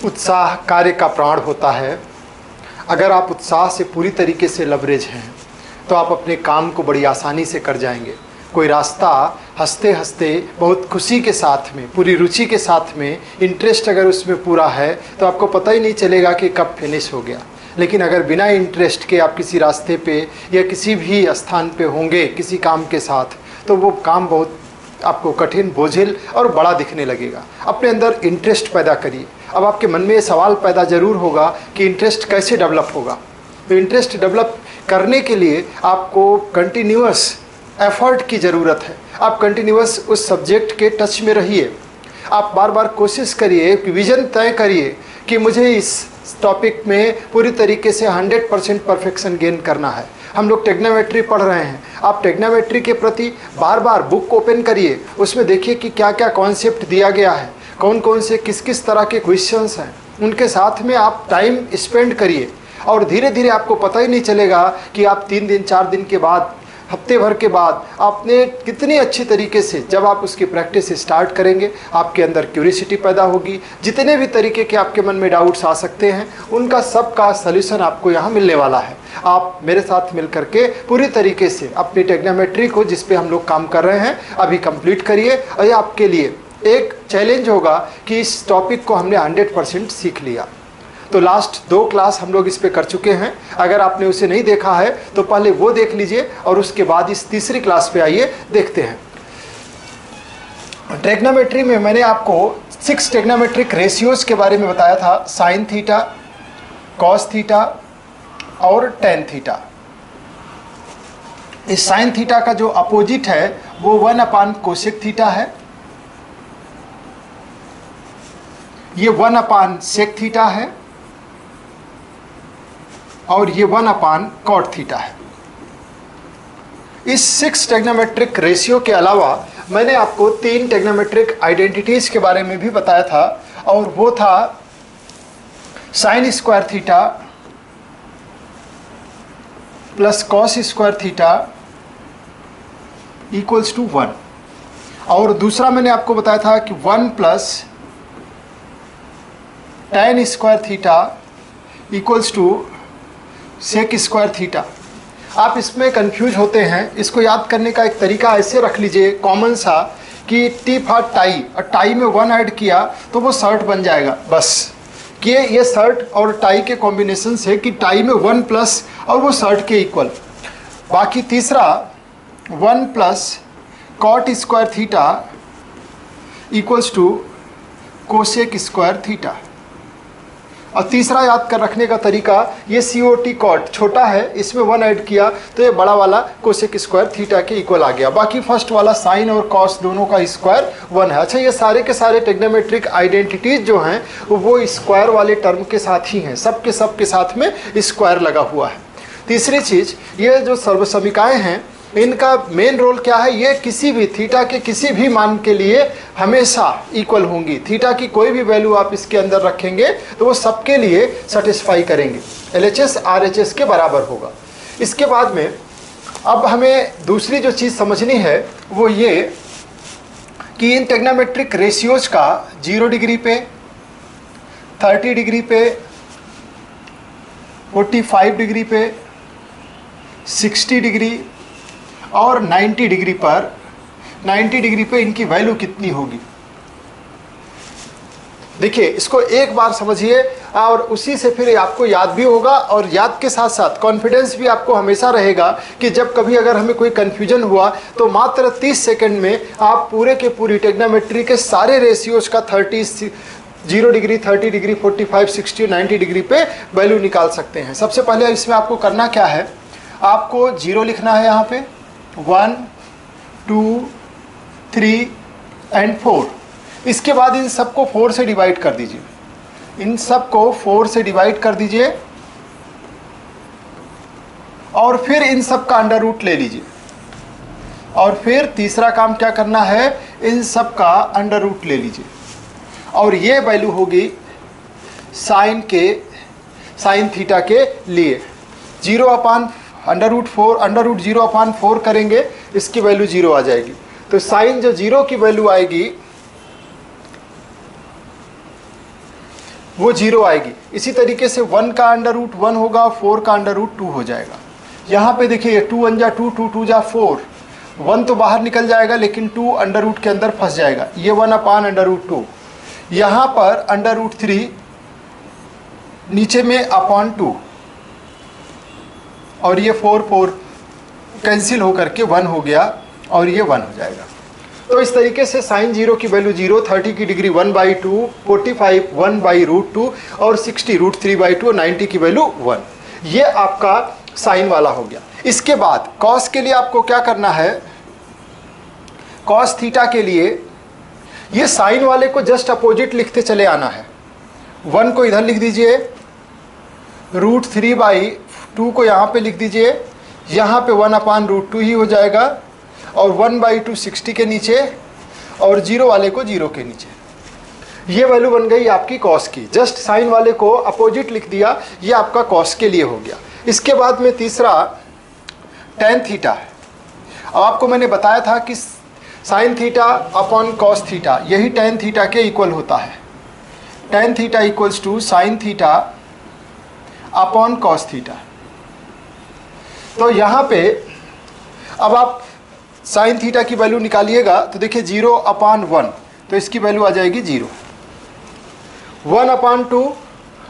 उत्साह कार्य का प्राण होता है। अगर आप उत्साह से पूरी तरीके से लवरेज हैं तो आप अपने काम को बड़ी आसानी से कर जाएंगे। कोई रास्ता हंसते हंसते बहुत खुशी के साथ में, पूरी रुचि के साथ में, इंटरेस्ट अगर उसमें पूरा है तो आपको पता ही नहीं चलेगा कि कब फिनिश हो गया। लेकिन अगर बिना इंटरेस्ट के आप किसी रास्ते पे या किसी भी स्थान पे होंगे किसी काम के साथ, तो वो काम बहुत आपको कठिन, बोझिल और बड़ा दिखने लगेगा। अपने अंदर इंटरेस्ट पैदा करिए। अब आपके मन में ये सवाल पैदा ज़रूर होगा कि इंटरेस्ट कैसे डेवलप होगा। तो इंटरेस्ट डेवलप करने के लिए आपको कंटिन्यूअस एफर्ट की ज़रूरत है। आप कंटिन्यूअस उस सब्जेक्ट के टच में रहिए। आप बार बार कोशिश करिए, विज़न तय करिए कि मुझे इस टॉपिक में पूरी तरीके से 100% परफेक्शन गेन करना है। हम लोग टेक्नोमेट्री पढ़ रहे हैं, आप टेक्नोमेट्री के प्रति बार बार बुक ओपन करिए, उसमें देखिए कि क्या क्या कॉन्सेप्ट दिया गया है, कौन कौन से किस किस तरह के क्वेश्चंस हैं, उनके साथ में आप टाइम स्पेंड करिए। और धीरे धीरे आपको पता ही नहीं चलेगा कि आप 3 दिन 4 दिन के बाद, हफ्ते भर के बाद आपने कितनी अच्छी तरीके से, जब आप उसकी प्रैक्टिस स्टार्ट करेंगे, आपके अंदर क्यूरियोसिटी पैदा होगी। जितने भी तरीके के आपके मन में डाउट्स आ सकते हैं उनका सब का सल्यूशन आपको यहाँ मिलने वाला है। आप मेरे साथ मिल करके पूरी तरीके से अपनी टेक्नोमेट्री को, जिस पे हम लोग काम कर रहे हैं, अभी कंप्लीट करिए। और ये आपके लिए एक चैलेंज होगा कि इस टॉपिक को हमने 100% सीख लिया। तो लास्ट 2 क्लास हम लोग इस पे कर चुके हैं। अगर आपने उसे नहीं देखा है तो पहले वो देख लीजिए और उसके बाद इस तीसरी क्लास पे आइए, देखते हैं। ट्रिग्नोमेट्री में मैंने आपको 6 ट्रिग्नोमेट्रिक रेशियोज के बारे में बताया था, साइन थीटा, कॉस थीटा और टेन थीटा। इस साइन थीटा का जो अपोजिट है वो 1 कोसेक थीटा है, ये 1 सेक थीटा है और ये 1 कॉट थीटा है। इस 6 ट्रिग्नोमेट्रिक रेशियो के अलावा मैंने आपको 3 ट्रिग्नोमेट्रिक आइडेंटिटीज के बारे में भी बताया था, और वो था sine square theta plus cos square theta equals to 1, और दूसरा मैंने आपको बताया था कि 1 plus tan square theta equals to sec square theta. आप इसमें कंफ्यूज होते हैं, इसको याद करने का एक तरीका ऐसे रख लीजिए कॉमन सा कि टी फॉर टाई, और टाई में 1 ऐड किया तो वो शर्ट बन जाएगा। बस कि ये शर्ट और टाई के कॉम्बिनेशन से कि टाई में 1 प्लस और वो शर्ट के इक्वल। बाकी तीसरा 1 plus cot square theta equals to cosec square theta. और तीसरा याद कर रखने का तरीका, ये COT कॉट छोटा है, इसमें 1 ऐड किया तो ये बड़ा वाला कोसेक स्क्वायर थीटा के इक्वल आ गया। बाकी फर्स्ट वाला साइन और कॉस दोनों का स्क्वायर 1 है। अच्छा, ये सारे के सारे ट्रिग्नोमेट्रिक आइडेंटिटीज जो हैं वो स्क्वायर वाले टर्म के साथ ही हैं, सब के साथ में स्क्वायर लगा हुआ है। तीसरी चीज़, ये जो सर्वसमीकाएँ हैं इनका मेन रोल क्या है, ये किसी भी थीटा के किसी भी मान के लिए हमेशा इक्वल होंगी। थीटा की कोई भी वैल्यू आप इसके अंदर रखेंगे तो वो सबके लिए सेटिस्फाई करेंगे, LHS RHS के बराबर होगा। इसके बाद में अब हमें दूसरी जो चीज़ समझनी है वो ये कि इन ट्रिग्नोमेट्रिक रेशियोज का 0 डिग्री पे, 30 डिग्री पे, 45 डिग्री पे, 60 डिग्री और 90 डिग्री पर, 90 डिग्री पे इनकी वैल्यू कितनी होगी। देखिए, इसको एक बार समझिए और उसी से फिर आपको याद भी होगा, और याद के साथ साथ कॉन्फिडेंस भी आपको हमेशा रहेगा कि जब कभी अगर हमें कोई कन्फ्यूजन हुआ तो मात्र 30 सेकंड में आप पूरे के पूरी ट्रिग्नोमेट्री के सारे रेशियोज का 0 डिग्री, 30 डिग्री, 45, 60, 90 डिग्री पे वैल्यू निकाल सकते हैं। सबसे पहले इसमें आपको करना क्या है, आपको 0 लिखना है यहाँ पे, 1, 2, 3 एंड 4। इसके बाद इन सबको 4 से डिवाइड कर दीजिए, इन सबको 4 से डिवाइड कर दीजिए और फिर इन सब का अंडर रूट ले लीजिए, और फिर तीसरा काम क्या करना है, इन सब का अंडर रूट ले लीजिए, और ये वैल्यू होगी साइन थीटा के लिए 0/4, अंडर रूट 0/4 करेंगे, इसकी वैल्यू 0 आ जाएगी। तो साइन जो 0 की वैल्यू आएगी वो 0 आएगी। इसी तरीके से 1 का अंडर रूट 1 होगा, 4 का अंडर रूट 2 हो जाएगा। यहाँ पे देखिए 2 1 जा 2, 2 2 जा 4, 1 तो बाहर निकल जाएगा लेकिन 2 अंडर रूट के अंदर फंस जाएगा, ये 1 अपान अंडर रूट 2। यहाँ पर अंडर रूट 3 नीचे में अपॉन 2 और ये 4 4 कैंसिल होकर के 1 हो गया और ये 1 हो जाएगा। तो इस तरीके से साइन 0 की वैल्यू 0, 30 की डिग्री 1/2, 45 1/√2 और 60 √3/2, 90 की वैल्यू 1। ये आपका साइन वाला हो गया। इसके बाद कॉस के लिए आपको क्या करना है, कॉस थीटा के लिए ये साइन वाले को जस्ट अपोजिट लिखते चले आना है। 1 को इधर लिख दीजिए, √3/2 को यहाँ पे लिख दीजिए, यहाँ पे 1/√2 ही हो जाएगा और 1/2 60 के नीचे और 0 वाले को 0 के नीचे। ये वैल्यू बन गई आपकी कॉस की। जस्ट साइन वाले को अपोजिट लिख दिया, ये आपका कॉस के लिए हो गया। इसके बाद में तीसरा टेन थीटा है। अब आपको मैंने बताया था कि sine theta upon cos theta यही टेन थीटा के इक्वल होता है। Tan theta equals to sine theta upon cos theta. तो यहाँ पे अब आप साइन थीटा की वैल्यू निकालिएगा तो देखिए 0/1, तो इसकी वैल्यू आ जाएगी 0। 1/2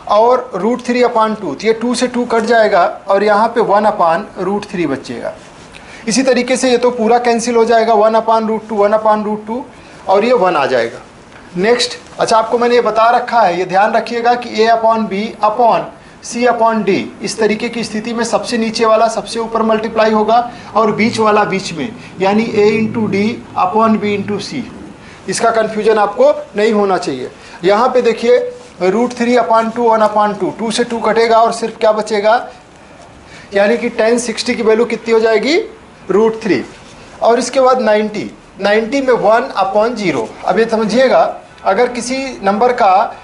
और √3/2, तो ये 2 से 2 कट जाएगा और यहाँ पे 1/√3 बचेगा। इसी तरीके से ये तो पूरा कैंसिल हो जाएगा, 1/√2 1/√2 और ये 1 आ जाएगा। नेक्स्ट, अच्छा आपको मैंने ये बता रखा है, ये ध्यान रखिएगा कि A/B/C/D इस तरीके की स्थिति में सबसे नीचे वाला सबसे ऊपर मल्टीप्लाई होगा और बीच वाला बीच में, यानी A/D/B/C। इसका कन्फ्यूजन आपको नहीं होना चाहिए। यहाँ पे देखिए √3/2 1/2, 2 से 2 कटेगा और सिर्फ क्या बचेगा, यानी कि 10 60 की वैल्यू कितनी हो जाएगी, √3। और इसके बाद 90 में 1/0। अब ये समझिएगा, अगर किसी नंबर का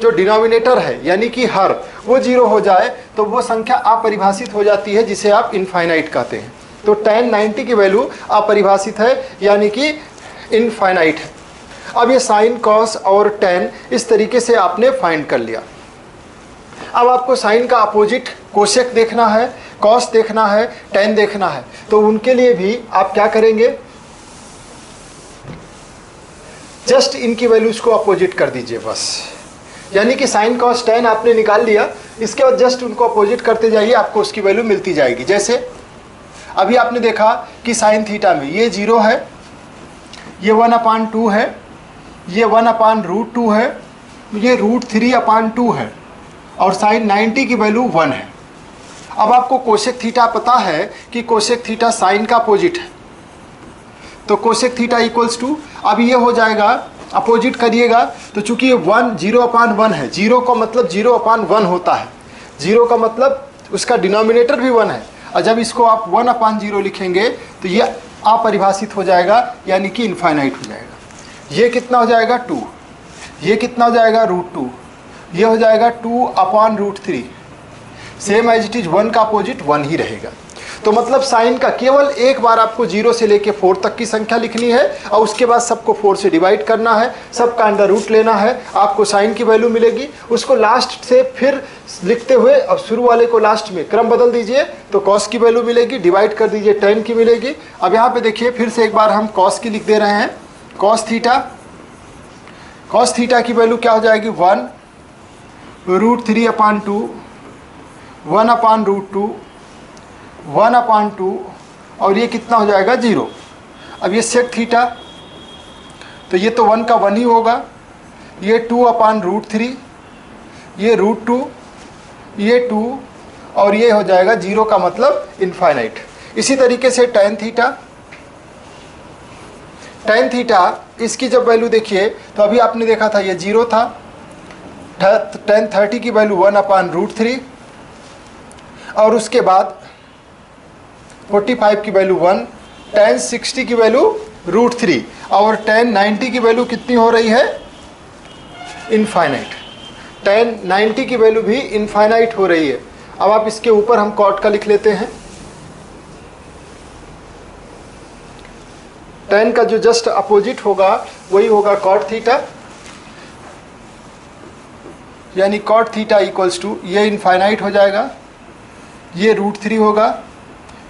जो डिनोमिनेटर है यानी कि हर वो 0 हो जाए तो वो संख्या अपरिभाषित हो जाती है, जिसे आप इनफाइनाइट कहते हैं। तो 10 90 की वैल्यू अपरिभाषित है यानी कि इनफाइनाइट है। अब ये साइन कॉस और टेन इस तरीके से आपने फाइंड कर लिया। अब आपको साइन का अपोजिट कोसेक देखना है, कॉस देखना है, टेन देखना है, तो उनके लिए भी आप क्या करेंगे, जस्ट इनकी वैल्यूज को अपोजिट कर दीजिए बस। यानी कि साइन कॉस टेन आपने निकाल लिया, इसके बाद जस्ट उनको अपोजिट करते जाइए, आपको उसकी वैल्यू मिलती जाएगी। जैसे अभी आपने देखा कि साइन थीटा में ये 0 है, ये 1/2 है, ये 1/√2 है, ये √3/2 है और साइन 90 की वैल्यू 1 है। अब आपको कोसेक थीटा पता है कि कोसेक थीटा साइन का अपोजिट है, तो कोसेक थीटा इक्वल्स टू, अब ये हो जाएगा, अपोजिट करिएगा तो चूंकि ये 0/1 है, 0 का मतलब 0/1 होता है, 0 का मतलब उसका डिनोमिनेटर भी 1 है, और जब इसको आप 1/0 लिखेंगे तो ये अपरिभाषित हो जाएगा यानी कि इनफाइनाइट हो जाएगा। ये कितना हो जाएगा 2, ये कितना हो जाएगा √2, ये हो जाएगा 2/√3। सेम एज इट इज 1 का अपोजिट 1 ही रहेगा। तो मतलब साइन का केवल एक बार आपको 0 से लेके 4 तक की संख्या लिखनी है और उसके बाद सबको 4 से डिवाइड करना है, सबका अंडर रूट लेना है, आपको साइन की वैल्यू मिलेगी। उसको लास्ट से फिर लिखते हुए और शुरू वाले को लास्ट में क्रम बदल दीजिए तो कॉस की वैल्यू मिलेगी, डिवाइड कर दीजिए टेन की मिलेगी। अब यहाँ पे देखिए फिर से एक बार हम कॉस की लिख दे रहे हैं, कॉस थीटा की वैल्यू क्या हो जाएगी, 1 √3/2 1/√2 1/2 और ये कितना हो जाएगा 0। अब ये सेक थीटा, तो ये तो 1 का 1 ही होगा, ये 2/√3, ये √2, ये 2 और ये हो जाएगा 0 का मतलब इनफाइनाइट। इसी तरीके से टेन थीटा इसकी जब वैल्यू देखिए तो अभी आपने देखा था ये 0 था, टेन 30 की वैल्यू 1/√3 और उसके बाद 45 की वैल्यू 1, टेन 60 की वैल्यू √3 और टेन 90 की वैल्यू कितनी हो रही है, इनफाइनाइट। टेन 90 की वैल्यू भी इनफाइनाइट हो रही है। अब आप इसके ऊपर हम कॉट का लिख लेते हैं, टेन का जो जस्ट अपोजिट होगा वही होगा कॉट थीटा। यानी कॉट थीटा इक्वल्स टू, ये इनफाइनाइट हो जाएगा, ये √3 होगा,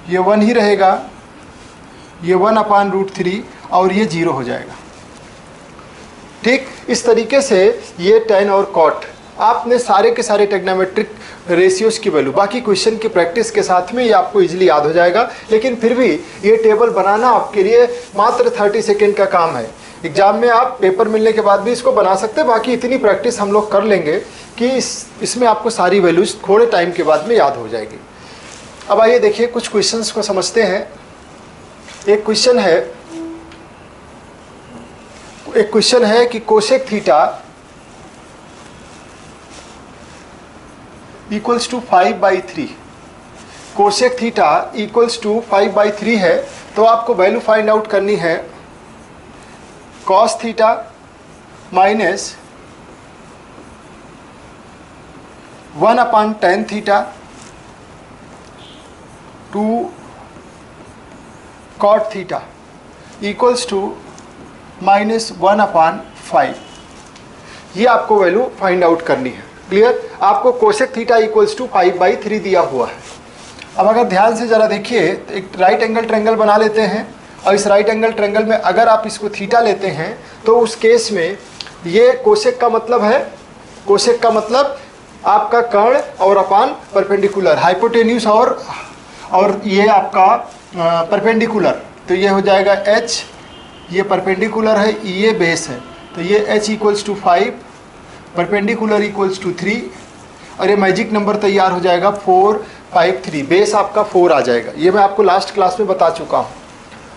ये 1 ही रहेगा, ये 1/√3 और ये 0 हो जाएगा। ठीक, इस तरीके से ये tan और cot आपने सारे के सारे टेग्नोमेट्रिक रेशियोज़ की वैल्यू, बाकी क्वेश्चन की प्रैक्टिस के साथ में ये आपको इजीली याद हो जाएगा। लेकिन फिर भी ये टेबल बनाना आपके लिए मात्र 30 सेकेंड का काम है। एग्जाम में आप पेपर मिलने के बाद भी इसको बना सकते हैं, बाकी इतनी प्रैक्टिस हम लोग कर लेंगे कि इसमें आपको सारी वैल्यूज थोड़े टाइम के बाद में याद हो जाएगी। अब आइए देखिए कुछ क्वेश्चंस को समझते हैं। एक क्वेश्चन है कि cosec theta equals to 5/3, cosec theta equals to 5/3 है, तो आपको वैल्यू फाइंड आउट करनी है cos theta minus 1/tan theta two cot theta equals to -1/5। ये आपको वैल्यू फाइंड आउट करनी है। क्लियर? आपको कोसेक थीटा इक्वल्स टू 5/3 दिया हुआ है। अब अगर ध्यान से ज़रा देखिए तो एक राइट एंगल ट्रायंगल बना लेते हैं, और इस राइट एंगल ट्रायंगल में अगर आप इसको थीटा लेते हैं तो उस केस में ये कोसेक का मतलब है, कोसेक का मतलब आपका कर्ण और अपान परपेंडिकुलर, हाइपोटेन्यूस और ये आपका परपेंडिकुलर, तो ये हो जाएगा h, ये परपेंडिकुलर है, ये बेस है, तो ये h equals to 5, perpendicular equals to 3, और ये मैजिक नंबर तैयार हो जाएगा 4, 5, 3, बेस आपका 4 आ जाएगा। ये मैं आपको लास्ट क्लास में बता चुका हूँ।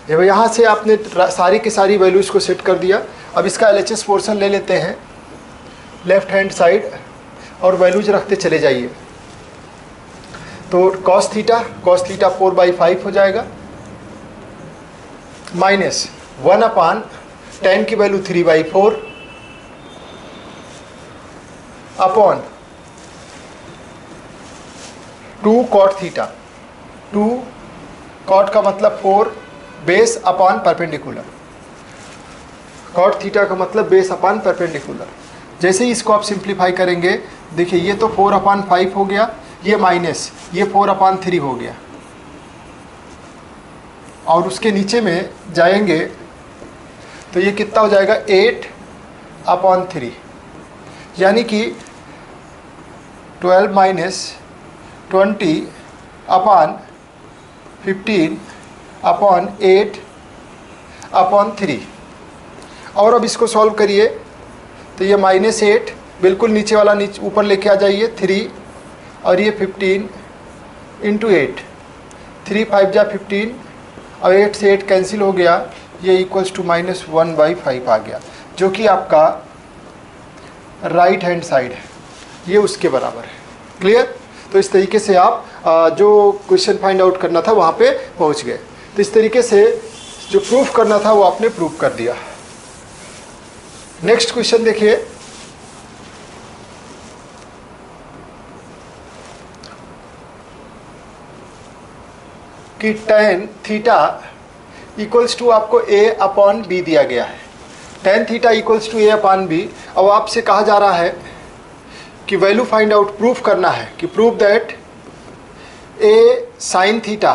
ये यहाँ से आपने सारी की सारी वैल्यूज़ को सेट कर दिया। अब इसका LHS पोर्शन ले लेते हैं लेफ्ट हैंड साइड और वैल्यूज रखते चले जाइए। तो कॉस थीटा 4/5 हो जाएगा, माइनस 1/tan की value 3/4 upon 2 cot theta, 2 cot का मतलब 4 base upon perpendicular, cot theta का मतलब बेस अपॉन परपेंडिकुलर। जैसे ही इसको आप सिंप्लीफाई करेंगे, देखिए ये तो 4/5 हो गया, ये माइनस ये 4/3 हो गया, और उसके नीचे में जाएंगे तो ये कितना हो जाएगा 8/3, यानी कि 12 माइनस 20/15/8/3। और अब इसको सॉल्व करिए तो ये -8 बिल्कुल नीचे वाला ऊपर लेके आ जाइए 3, और ये 15 इंटू 8, 3 5 जा 15 और 8 से 8 कैंसिल हो गया, ये इक्वल्स टू -1/5 आ गया, जो कि आपका राइट हैंड साइड है, ये उसके बराबर है। क्लियर? तो इस तरीके से आप जो क्वेश्चन फाइंड आउट करना था वहाँ पे पहुँच गए। तो इस तरीके से जो प्रूफ करना था वो आपने प्रूफ कर दिया। नेक्स्ट क्वेश्चन देखिए, कि tan थीटा इक्वल्स टू आपको a/b दिया गया है। tan theta equals to a/b। अब आपसे कहा जा रहा है कि वैल्यू फाइंड आउट, प्रूफ करना है कि prove that a sin theta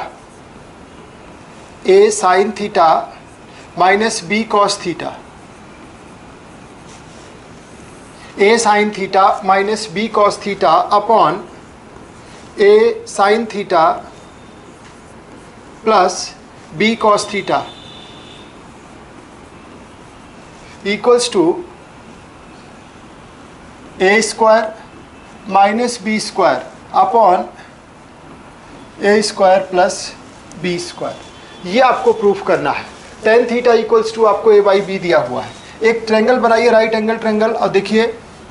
minus b cos theta, a sin theta minus b cos theta upon a sin theta plus b cos theta equals to a square minus b square upon a square plus b square. ये आपको proof करना है। tan theta equals to आपको a/b दिया हुआ है। एक triangle बनाइए, राइट एंगल ट्रायंगल, और देखिए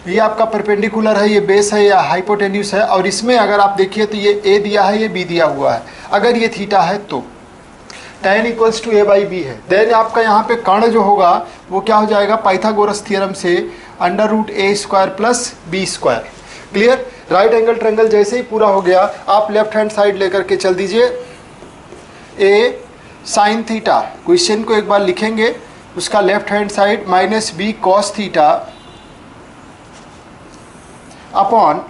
ये आपका परपेंडिकुलर है, ये बेस है या हाइपोटेन्यूस है, और इसमें अगर आप देखिए तो ये a दिया है, ये b दिया हुआ है। अगर ये थीटा है तो tan इक्वल्स टू a/b है। देन आपका यहाँ पे कर्ण जो होगा वो क्या हो जाएगा, पाइथागोरस थ्योरम से √a² plus b square. Clear? Right angle triangle जैसे ही पूरा हो गया, आप लेफ्ट हैंड साइड लेकर के चल दीजिए। a sin थीटा, क्वेश्चन को एक बार लिखेंगे, उसका left hand side minus b cos theta upon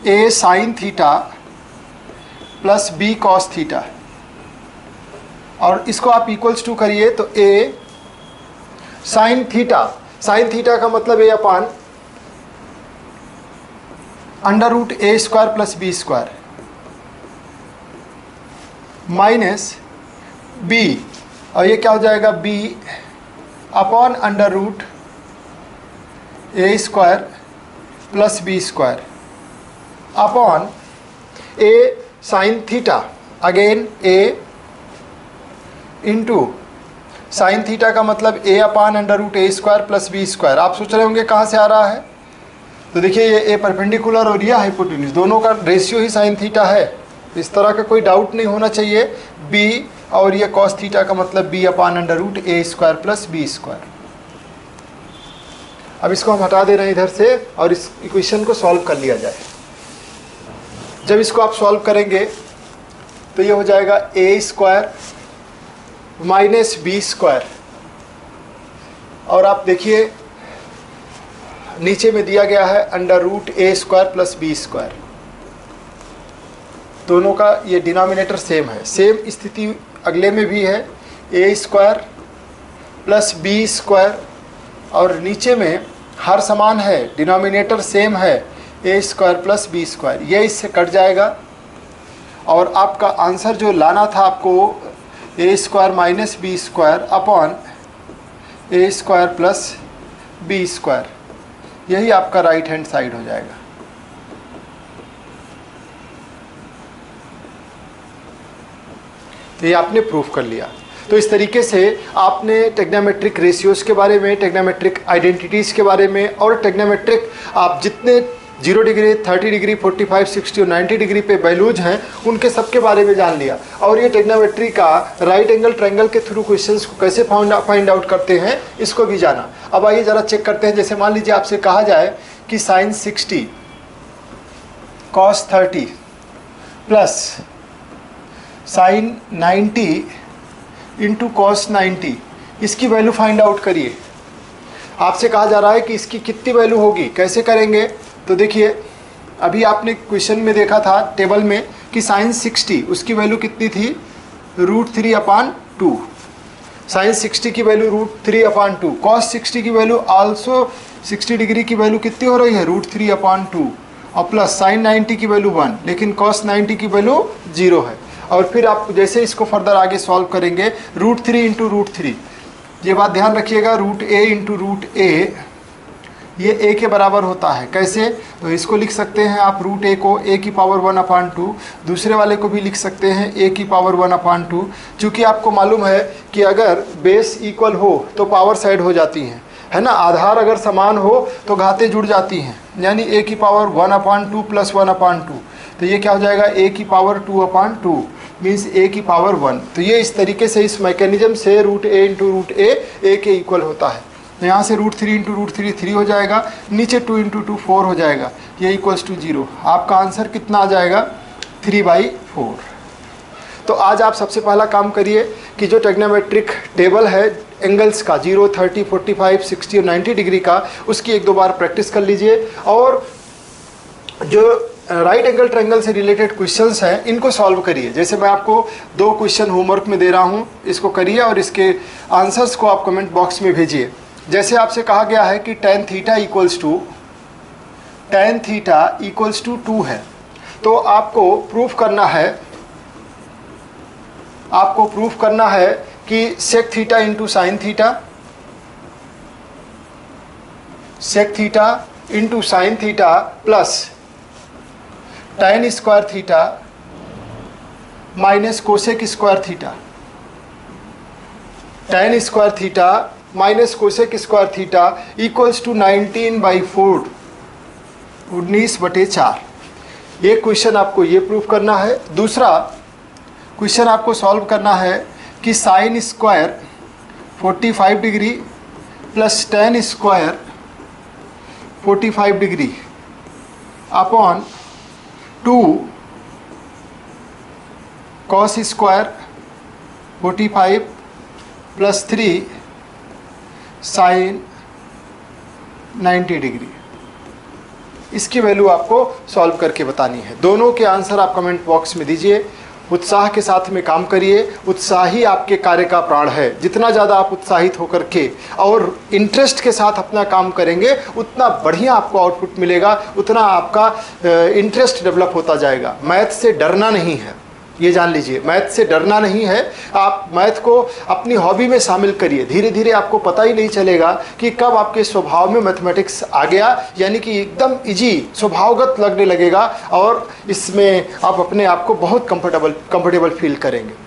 a sine theta plus b cos theta, और इसको आप इक्वल्स टू करिए तो a sine theta, sine theta का मतलब a upon under root a square plus b square minus b, और ये क्या हो जाएगा b upon under root a square plus b square upon a sine theta, again a into sine theta का मतलब a upon under root a square plus b square. आप सोच रहे होंगे कहाँ से आ रहा है, तो देखिए ये ए परपेंडिकुलर और यह हाइपोटेन्यूज, दोनों का रेशियो ही साइन थीटा है, इस तरह का कोई डाउट नहीं होना चाहिए। बी और ये कॉस थीटा का मतलब B upon under root a square plus b square. अब इसको हम हटा दे रहे हैं इधर से और इस इक्वेशन को सॉल्व कर लिया जाए। जब इसको आप सॉल्व करेंगे तो ये हो जाएगा ए स्क्वायर माइनस बी स्क्वायर, और आप देखिए नीचे में दिया गया है under root a square plus b square, दोनों का ये डिनोमिनेटर सेम है। सेम स्थिति अगले में भी है, ए स्क्वायर प्लस बी स्क्वायर, और नीचे में हर समान है, डिनोमिनेटर सेम है, ए स्क्वायर प्लस बी स्क्वायर, ये इससे कट जाएगा और आपका आंसर जो लाना था आपको a square minus b square upon a square plus b square, यही आपका राइट हैंड साइड हो जाएगा। तो ये आपने प्रूफ कर लिया। तो इस तरीके से आपने टेग्नोमेट्रिक रेशियोज़ के बारे में, टेग्नोमेट्रिक आइडेंटिटीज़ के बारे में, और टेग्नोमेट्रिक आप जितने 0 डिग्री, 30 डिग्री, 45, 60 और 90 डिग्री पे वैल्यूज हैं उनके सब के बारे में जान लिया। और ये टेग्नोमेट्री का राइट एंगल ट्रायंगल के थ्रू क्वेश्चंस को कैसे फाइंड आउट करते हैं इसको भी जाना। अब आइए ज़रा चेक करते हैं। जैसे मान लीजिए आपसे कहा जाए कि sine 60 cos 30 plus sine 90 into cos 90, इसकी वैल्यू फाइंड आउट करिए। आपसे कहा जा रहा है कि इसकी कितनी वैल्यू होगी, कैसे करेंगे। तो देखिए अभी आपने क्वेश्चन में देखा था टेबल में कि साइन 60 उसकी वैल्यू कितनी थी, √3/2। साइन 60 की वैल्यू √3/2, कॉस 60 की वैल्यू आल्सो 60 डिग्री की वैल्यू कितनी हो रही है, √3/2, और प्लस साइन 90 की वैल्यू 1, लेकिन कॉस 90 की वैल्यू 0 है। और फिर आप जैसे इसको फर्दर आगे सॉल्व करेंगे, √3 इंटू √3, ये बात ध्यान रखिएगा, √a इंटू √a ये a के बराबर होता है। कैसे, तो इसको लिख सकते हैं आप √a को a की पावर 1/2, दूसरे वाले को भी लिख सकते हैं a की पावर 1/2। चूँकि आपको मालूम है कि अगर बेस इक्वल हो तो पावर साइड हो जाती हैं, है ना, आधार अगर समान हो तो घातें जुड़ जाती हैं, यानी a की पावर 1/2 प्लस 1/2, तो ये क्या हो जाएगा a की पावर 2/2 मीन्स a की पावर 1। तो ये इस तरीके से इस मैकेनिज्म से √a इंटू √a a के इक्वल होता है। तो यहाँ से √3 इंटू √3 3 हो जाएगा, नीचे 2 इंटू 2 4 हो जाएगा, ये इक्वल्स टू 0। आपका आंसर कितना आ जाएगा, 3/4। तो आज आप सबसे पहला काम करिए कि जो टेग्नोमेट्रिक टेबल है एंगल्स का 0, 30, 45, 60 और 90 डिग्री का, उसकी 1-2 बार प्रैक्टिस कर लीजिए। और जो राइट एंगल ट्रायंगल से रिलेटेड क्वेश्चंस हैं इनको सॉल्व करिए। जैसे मैं आपको 2 क्वेश्चन होमवर्क में दे रहा हूं, इसको करिए और इसके आंसर्स को आप कमेंट बॉक्स में भेजिए। जैसे आपसे कहा गया है कि tan थीटा इक्वल्स टू 2 है, तो आपको प्रूफ करना है कि sec theta into sine theta, sec theta into sine theta plus tan square theta minus cosec square theta, tan square theta minus cosec square theta equals to 19/4, 19/4। ये question आपको ये proof करना है। दूसरा क्वेश्चन आपको सॉल्व करना है कि sine square 45 degree plus tan square 45 degree upon 2 cos square 45 plus 3 sine 90 degree. इसकी वैल्यू आपको सॉल्व करके बतानी है। दोनों के आंसर आप कमेंट बॉक्स में दीजिए। उत्साह के साथ में काम करिए, उत्साह ही आपके कार्य का प्राण है। जितना ज़्यादा आप उत्साहित होकर के और इंटरेस्ट के साथ अपना काम करेंगे उतना बढ़िया आपको आउटपुट मिलेगा, उतना आपका इंटरेस्ट डेवलप होता जाएगा। मैथ से डरना नहीं है, ये जान लीजिए, मैथ से डरना नहीं है। आप मैथ को अपनी हॉबी में शामिल करिए, धीरे धीरे आपको पता ही नहीं चलेगा कि कब आपके स्वभाव में मैथमेटिक्स आ गया, यानी कि एकदम इजी स्वभावगत लगने लगेगा और इसमें आप अपने आप को बहुत कंफर्टेबल फील करेंगे।